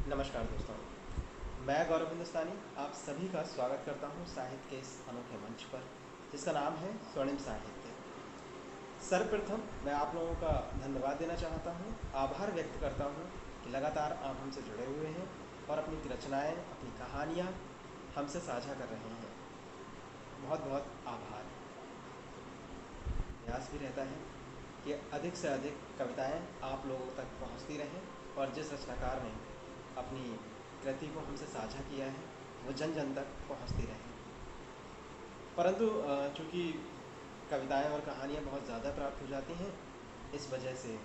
नमस्कार दोस्तों, मैं गौरव हिंदुस्तानी आप सभी का स्वागत करता हूं साहित्य के इस अनोखे मंच पर जिसका नाम है स्वर्णिम साहित्य। सर्वप्रथम मैं आप लोगों का धन्यवाद देना चाहता हूं, आभार व्यक्त करता हूं कि लगातार आप हमसे जुड़े हुए हैं और अपनी रचनाएं, अपनी कहानियां हमसे साझा कर रहे हैं। बहुत बहुत आभार। प्रयास भी रहता है कि अधिक से अधिक कविताएं आप लोगों तक पहुंचती रहें और जिस रचनाकार ने अपनी कृति को हमसे साझा किया है वो जन जन तक पहुंचती रहे। परंतु चूँकि कविताएं और कहानियां बहुत ज़्यादा प्राप्त हो जाती हैं, इस वजह से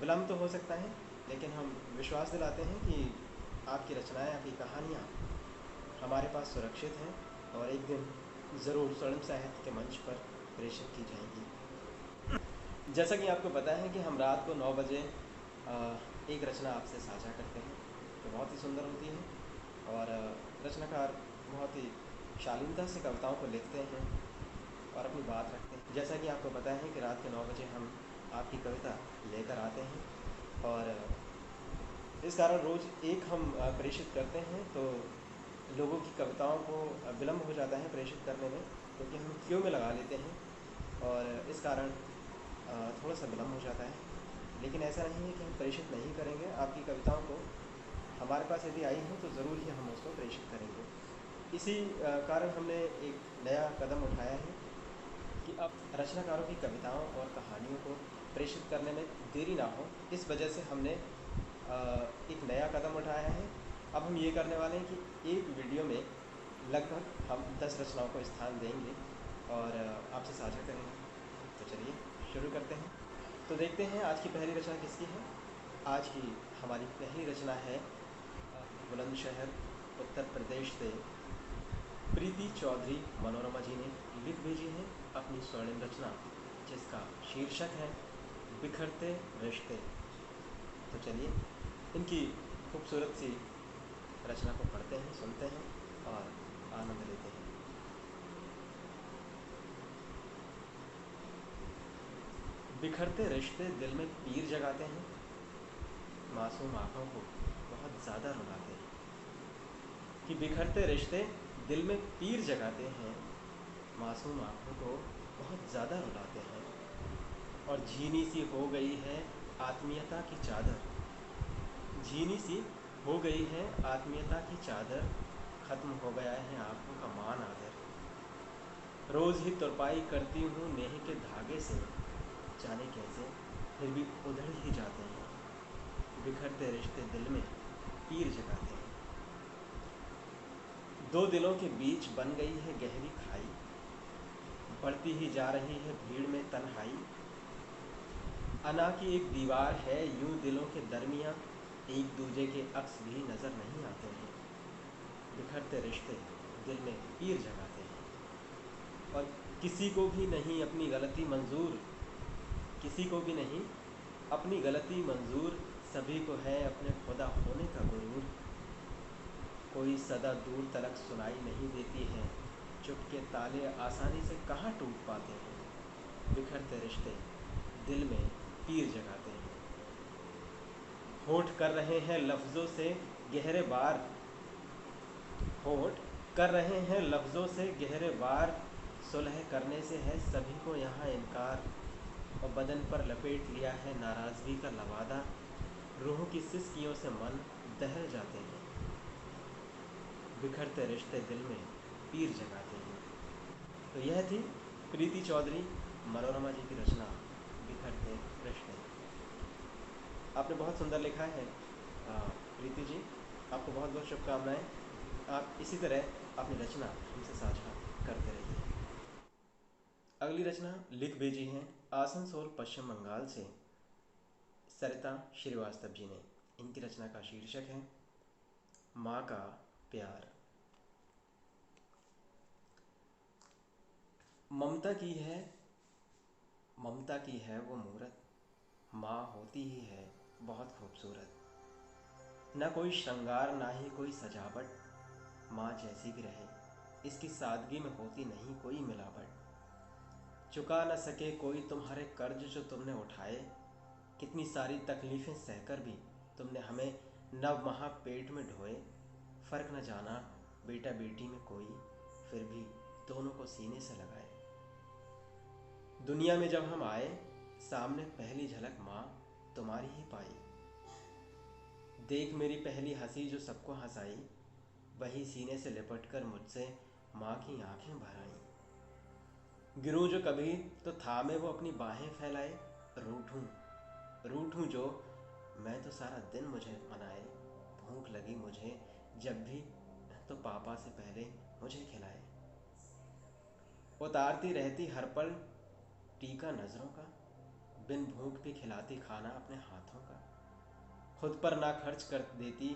विलम्ब तो हो सकता है, लेकिन हम विश्वास दिलाते हैं कि आपकी रचनाएं, आपकी कहानियां हमारे पास सुरक्षित हैं और एक दिन ज़रूर स्वर्णिम साहित्य के मंच पर प्रेषित की जाएंगी। जैसा कि आपको पता है कि हम रात को 9 बजे एक रचना आपसे साझा करते हैं जो बहुत ही सुंदर होती है और रचनाकार बहुत ही शालीनता से कविताओं को लिखते हैं और अपनी बात रखते हैं। जैसा कि आपको पता है कि रात के 9 बजे हम आपकी कविता लेकर आते हैं और इस कारण रोज़ एक हम प्रेषित करते हैं, तो लोगों की कविताओं को विलम्ब हो जाता है प्रेषित करने में, क्योंकि हम क्यू में लगा लेते हैं और इस कारण थोड़ा सा विलम्ब हो जाता है। लेकिन ऐसा नहीं है कि हम प्रेषित नहीं करेंगे। आपकी कविताओं को हमारे पास यदि आई हैं तो ज़रूर ही हम उसको प्रेषित करेंगे। इसी कारण हमने एक नया कदम उठाया है कि अब रचनाकारों की कविताओं और कहानियों को प्रेषित करने में देरी ना हो। इस वजह से हमने एक नया कदम उठाया है। अब हम ये करने वाले हैं कि एक वीडियो में लगभग हम 10 रचनाओं को स्थान देंगे और आपसे साझा करेंगे। तो चलिए शुरू करते हैं। तो देखते हैं आज की पहली रचना किसकी है। आज की हमारी पहली रचना है बुलंदशहर उत्तर प्रदेश से प्रीति चौधरी मनोरमा जी ने लिख भेजी है अपनी स्वर्णिम रचना, जिसका शीर्षक है बिखरते रिश्ते। तो चलिए इनकी खूबसूरत सी रचना को पढ़ते हैं, सुनते हैं और आनंद लेते हैं। बिखरते रिश्ते दिल में पीर जगाते हैं, मासूम आँखों को बहुत ज़्यादा रुलाते हैं। कि बिखरते रिश्ते दिल में पीर जगाते हैं, मासूम आँखों को बहुत ज़्यादा रुलाते हैं। और झीनी सी हो गई है आत्मीयता की चादर, झीनी सी हो गई है आत्मीयता की चादर, ख़त्म हो गया है आँखों का मान आदर। रोज़ ही तुरपाई करती हूँ नेह के धागे से, जाने कैसे फिर भी उधड़ ही जाते हैं। बिखरते रिश्ते दिल में पीर जगाते हैं। दो दिलों के बीच बन गई है गहरी खाई, बढ़ती ही जा रही है भीड़ में तन्हाई। अना की एक दीवार है यूं दिलों के दरमियाँ, एक दूजे के अक्स भी नज़र नहीं आते हैं। बिखरते रिश्ते दिल में पीर जगाते हैं। और किसी को भी नहीं अपनी गलती मंजूर, किसी को भी नहीं अपनी गलती मंजूर, सभी को है अपने खुदा होने का गुरूर। कोई सदा दूर तलक सुनाई नहीं देती है, चुपके ताले आसानी से कहाँ टूट पाते हैं। बिखरते रिश्ते दिल में पीर जगाते हैं। होठ कर रहे हैं लफ्ज़ों से गहरे बार, होठ कर रहे हैं लफ्ज़ों से गहरे बार, सुलह करने से है सभी को यहाँ इनकार। और बदन पर लपेट लिया है नाराज़गी का लवादा, रूह की सिसकियों से मन दहल जाते हैं। बिखरते रिश्ते दिल में पीर जगाते हैं। तो यह थी प्रीति चौधरी मनोरमा जी की रचना बिखरते रिश्ते। आपने बहुत सुंदर लिखा है प्रीति जी, आपको बहुत बहुत शुभकामनाएं। आप इसी तरह अपनी रचना हमसे साझा करते रहिए। अगली रचना लिख भेजी है आसनसोल पश्चिम बंगाल से सरिता श्रीवास्तव जी ने। इनकी रचना का शीर्षक है माँ का प्यार। ममता की है, ममता की है वो मूरत, माँ होती ही है बहुत खूबसूरत। न कोई श्रृंगार ना ही कोई सजावट, माँ जैसी भी रहे इसकी सादगी में होती नहीं कोई मिलावट। चुका न सके कोई तुम्हारे कर्ज जो तुमने उठाए। कितनी सारी तकलीफ़ें सहकर भी तुमने हमें 9 माह पेट में ढोए। फ़र्क न जाना बेटा बेटी में कोई, फिर भी दोनों को सीने से लगाए। दुनिया में जब हम आए, सामने पहली झलक माँ तुम्हारी ही पाई। देख मेरी पहली हंसी जो सबको हंसाई, वही सीने से लिपट कर मुझसे माँ की आंखें भर आईं। गिरूं जो कभी तो थामे वो अपनी बाहें फैलाए। रूठूं रूठूं जो मैं तो सारा दिन मुझे मनाए। भूख लगी मुझे जब भी तो पापा से पहले मुझे खिलाए। उतारती रहती हर पल टीका नज़रों का, बिन भूख भी खिलाती खाना अपने हाथों का। खुद पर ना खर्च कर देती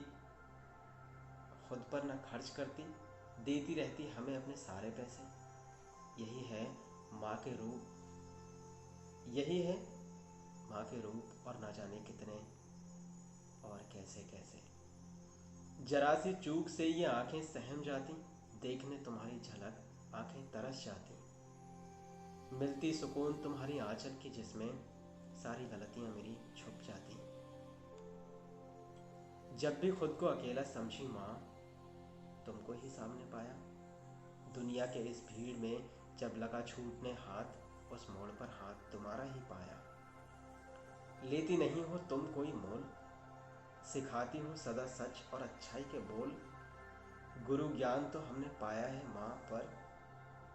खुद पर ना खर्च करती, देती रहती हमें अपने सारे पैसे। यही है माँ के रूप यही है माँ के रूप, और ना जाने कितने और कैसे कैसे। जरा सी चूक से ये आंखें सहम जाती, देखने तुम्हारी झलक आंखें तरस जाती। मिलती सुकून तुम्हारी आंचल की, जिसमें सारी गलतियां मेरी छुप जाती। जब भी खुद को अकेला समझी माँ, तुमको ही सामने पाया। दुनिया के इस भीड़ में जब लगा छूटने हाथ, उस मोड़ पर हाथ तुम्हारा ही पाया। लेती नहीं हो तुम कोई मोल, सिखाती हो सदा सच और अच्छाई के बोल। गुरु ज्ञान तो हमने पाया है माँ, पर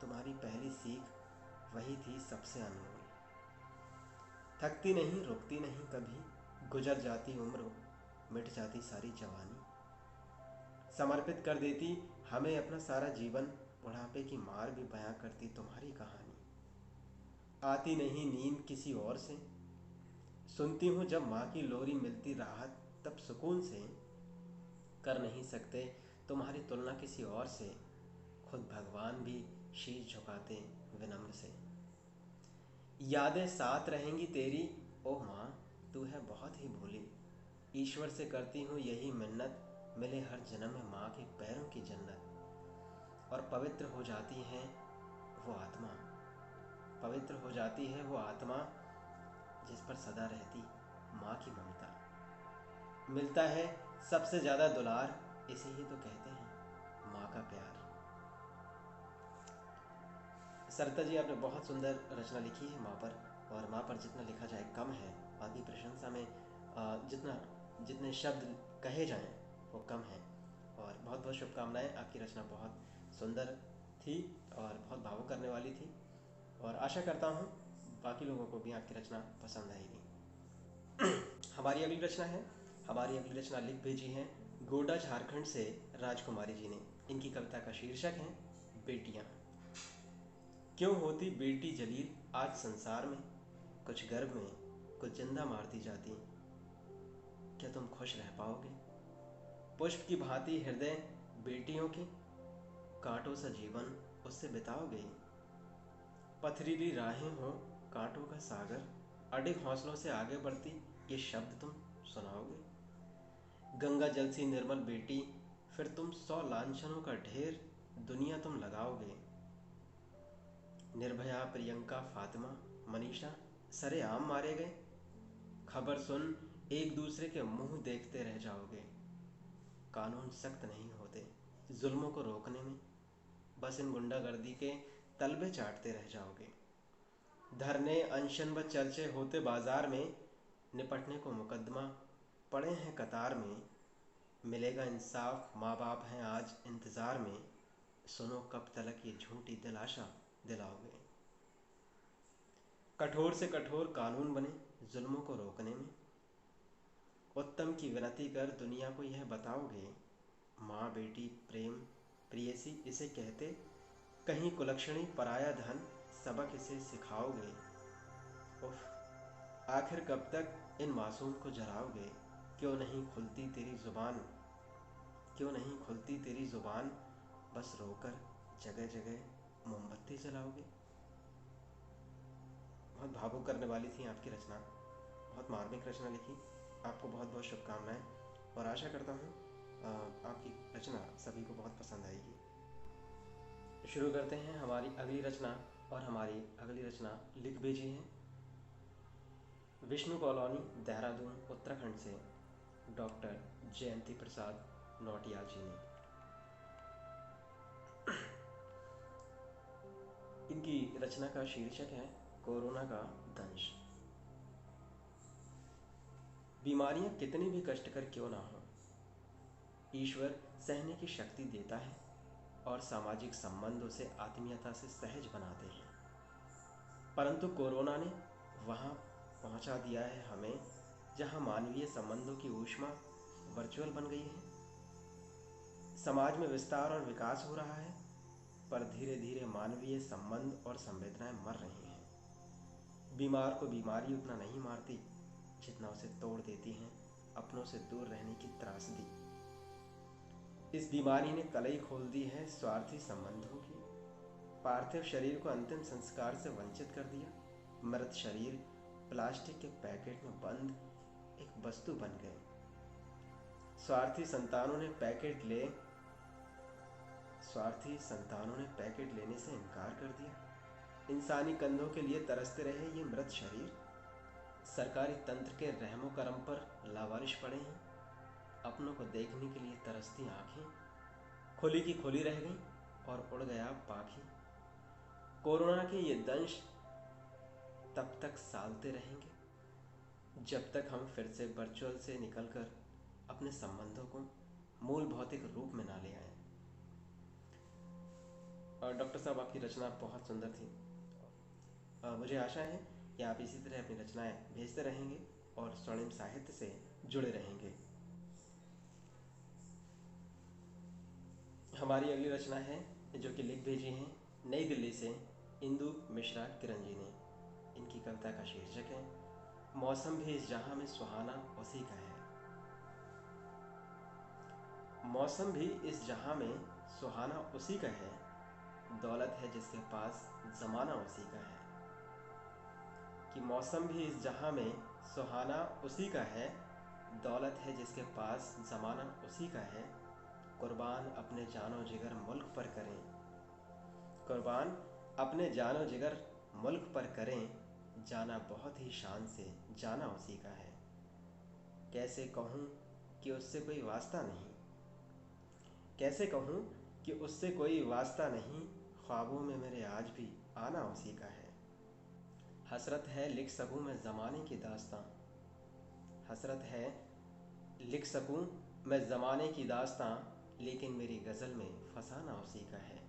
तुम्हारी पहली सीख वही थी सबसे अनमोल। थकती नहीं रुकती नहीं कभी, गुजर जाती उम्र मिट जाती सारी जवानी। समर्पित कर देती हमें अपना सारा जीवन, बुढ़ापे की मार भी बयां करती तुम्हारी कहानी। आती नहीं नींद किसी और से, सुनती हूँ जब माँ की लोरी मिलती राहत तब सुकून से। कर नहीं सकते तुम्हारी तुलना किसी और से, खुद भगवान भी शीश झुकाते विनम्र से। यादें साथ रहेंगी तेरी ओह माँ, तू है बहुत ही भोली। ईश्वर से करती हूँ यही मिन्नत, मिले हर जन्म में माँ के पैरों की जन्नत। और पवित्र हो जाती है वो आत्मा पवित्र हो जाती है वो आत्मा, जिस पर सदा रहती माँ की ममता। मिलता है सबसे ज़्यादा दुलार, इसे ही तो कहते हैं माँ का प्यार। सरिता जी, आपने बहुत सुंदर रचना लिखी है माँ पर, और माँ पर जितना लिखा जाए कम है। आपकी प्रशंसा में जितने शब्द कहे जाएं वो कम है। और बहुत बहुत शुभकामनाएं, आपकी रचना बहुत सुंदर थी और बहुत भावुक करने वाली थी, और आशा करता हूँ बाकी लोगों को भी आपकी रचना पसंद आएगी। हमारी अगली रचना लिख भेजी है गोडा झारखंड से राजकुमारी जी ने। इनकी कविता का शीर्षक है बेटियां। क्यों होती बेटी जलील आज संसार में, कुछ गर्भ में कुछ जिंदा मारती जाती। क्या तुम खुश रह पाओगे पुष्प की भांति हृदय बेटियों के, कांटों सा जीवन उससे बिताओगे। पथरीली राहें हो कांटों का सागर, अडिग हौसलों से आगे बढ़ती ये शब्द तुम सुनाओगे। गंगा जल सी निर्मल बेटी, फिर तुम 100 लांछनों का ढेर दुनिया तुम लगाओगे। निर्भया प्रियंका फातिमा मनीषा सरेआम मारे गए, खबर सुन एक दूसरे के मुंह देखते रह जाओगे। कानून सख्त नहीं होते जुल्मों को रोकने में, बस इन गुंडागर्दी के तलबे चाटते रह जाओगे। धरने अनशन व चर्चे होते बाजार में, निपटने को मुकदमा पड़े हैं कतार में। मिलेगा इंसाफ माँ बाप हैं आज इंतज़ार में, सुनो कब तलक ये झूठी दिलाशा दिलाओगे। कठोर से कठोर कानून बने जुल्मों को रोकने में, उत्तम की विनती कर दुनिया को यह बताओगे। माँ बेटी प्रेम प्रियसी इसे कहते, कहीं कुलक्षणी पराया धन सबक इसे सिखाओगे। उफ, आखिर कब तक इन मासूम को जलाओगे। क्यों नहीं खुलती तेरी ज़ुबान क्यों नहीं खुलती तेरी ज़ुबान, बस रोकर जगह जगह मोमबत्ती जलाओगे। बहुत भावुक करने वाली थी आपकी रचना, बहुत मार्मिक रचना लिखी। आपको बहुत बहुत शुभकामनाएं, और आशा करता हूँ आपकी रचना सभी को बहुत पसंद आएगी। शुरू करते हैं हमारी अगली रचना। और हमारी अगली रचना लिख भेजी है विष्णु कॉलोनी, देहरादून, उत्तराखंड से डॉक्टर जयंती प्रसाद नौटियाल जी ने। इनकी रचना का शीर्षक है कोरोना का दंश। बीमारियां कितनी भी कष्टकर क्यों ना हो, ईश्वर सहने की शक्ति देता है और सामाजिक संबंधों से आत्मीयता से सहज बनाते हैं। परंतु कोरोना ने वहां पहुंचा दिया है हमें जहां मानवीय संबंधों की ऊष्मा वर्चुअल बन गई है। समाज में विस्तार और विकास हो रहा है, पर धीरे धीरे मानवीय संबंध और संवेदनाएं मर रही हैं। बीमार को बीमारी उतना नहीं मारती जितना उसे तोड़ देती हैं अपनों से दूर रहने की त्रासदी। इस बीमारी ने कलई खोल दी है स्वार्थी संबंधों की। पार्थिव शरीर को अंतिम संस्कार से वंचित कर दिया। मृत शरीर प्लास्टिक के पैकेट में बंद एक वस्तु बन गए। स्वार्थी संतानों ने पैकेट लेने से इनकार कर दिया। इंसानी कंधों के लिए तरसते रहे ये मृत शरीर सरकारी तंत्र के रहमो करम पर लावारिश पड़े हैं। अपनों को देखने के लिए तरसती आंखें खुली की खुली रह गईं और उड़ गया पाखी। कोरोना के ये दंश तब तक सालते रहेंगे जब तक हम फिर से वर्चुअल से निकलकर अपने संबंधों को मूल भौतिक रूप में ना ले आए। और डॉक्टर साहब, आपकी रचना बहुत सुंदर थी। मुझे आशा है कि आप इसी तरह अपनी रचनाएं भेजते रहेंगे और स्वर्णिम साहित्य से जुड़े रहेंगे। हमारी अगली रचना है जो कि लिख भेजी है नई दिल्ली से इंदु मिश्रा किरण जी ने। इनकी कविता का शीर्षक है मौसम भी इस जहां में सुहाना उसी का है। मौसम भी इस जहां में सुहाना उसी का है, दौलत है जिसके पास जमाना उसी का है। कि मौसम भी इस जहां में सुहाना उसी का है, दौलत है जिसके पास जमाना उसी का है। कुर्बान अपने जानो जिगर मुल्क पर करें, कुर्बान अपने जानो जिगर मुल्क पर करें, जाना बहुत ही शान से जाना उसी का है। कैसे कहूँ कि उससे कोई वास्ता नहीं, कैसे कहूँ कि उससे कोई वास्ता नहीं, ख्वाबों में मेरे आज भी आना उसी का है। हसरत है लिख सकूँ मैं ज़माने की दास्तां, हसरत है लिख सकूँ मैं ज़माने की दास्तां, लेकिन मेरी गज़ल में फसाना उसी का है।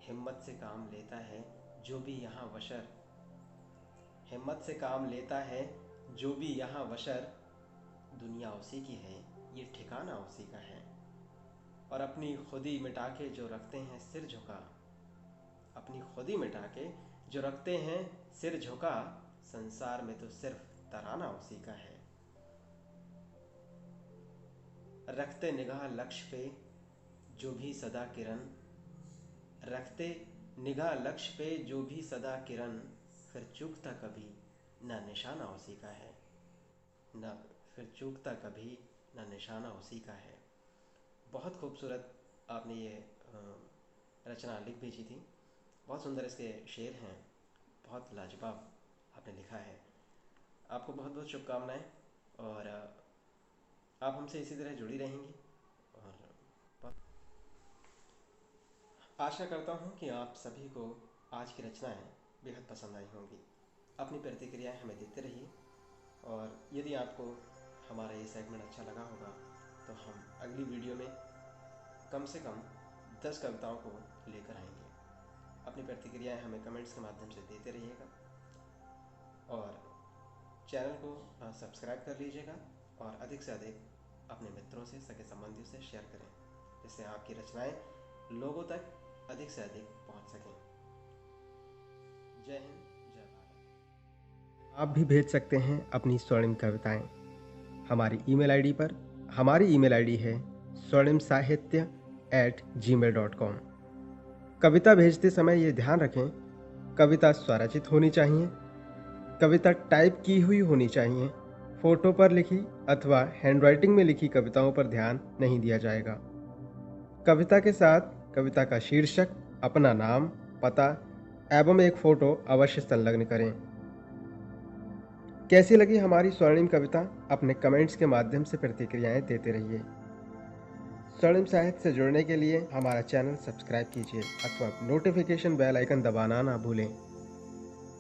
हिम्मत से काम लेता है जो भी यहाँ बशर, हिम्मत से काम लेता है जो भी यहाँ बशर, दुनिया उसी की है ये ठिकाना उसी का है। और अपनी खुदी मिटा के जो रखते हैं सिर झुका, अपनी खुदी मिटा के जो रखते हैं सिर झुका, संसार में तो सिर्फ तराना उसी का है। रखते निगाह लक्ष्य पे जो भी सदा किरण, रखते निगाह लक्ष्य पे जो भी सदा किरण, फिर चूकता कभी न निशाना उसी का है, न फिर चूकता कभी न निशाना उसी का है। बहुत खूबसूरत आपने ये रचना लिख भेजी थी। बहुत सुंदर इसके शेर हैं, बहुत लाजवाब आपने लिखा है। आपको बहुत बहुत शुभकामनाएं और आप हमसे इसी तरह जुड़ी रहेंगी। और आशा करता हूँ कि आप सभी को आज की रचनाएं बेहद पसंद आई होंगी। अपनी प्रतिक्रियाएं हमें देते रहिए और यदि आपको हमारा ये सेगमेंट अच्छा लगा होगा तो हम अगली वीडियो में कम से कम 10 कविताओं को लेकर आएंगे। अपनी प्रतिक्रियाएं हमें कमेंट्स के माध्यम से देते रहिएगा और चैनल को सब्सक्राइब कर लीजिएगा और अधिक से अधिक अपने मित्रों से, सगे संबंधियों से शेयर करें, जिससे आपकी रचनाएं लोगों तक अधिक से अधिक पहुंच सकें। जय हिंद, जय भारत। आप भी भेज सकते हैं अपनी स्वर्णिम कविताएं हमारी ईमेल आईडी पर। हमारी ईमेल आईडी है swarnimsahitya@gmail.com। कविता भेजते समय ये ध्यान रखें, कविता स्वरचित होनी चाहिए, कविता टाइप की हुई होनी चाहिए। फोटो पर लिखी अथवा हैंडराइटिंग में लिखी कविताओं पर ध्यान नहीं दिया जाएगा। कविता के साथ कविता का शीर्षक, अपना नाम, पता एवं एक फ़ोटो अवश्य संलग्न करें। कैसी लगी हमारी स्वर्णिम कविता? अपने कमेंट्स के माध्यम से प्रतिक्रियाएं देते रहिए। स्वर्णिम साहित्य से जुड़ने के लिए हमारा चैनल सब्सक्राइब कीजिए अथवा नोटिफिकेशन बेल आइकन दबाना ना भूलें।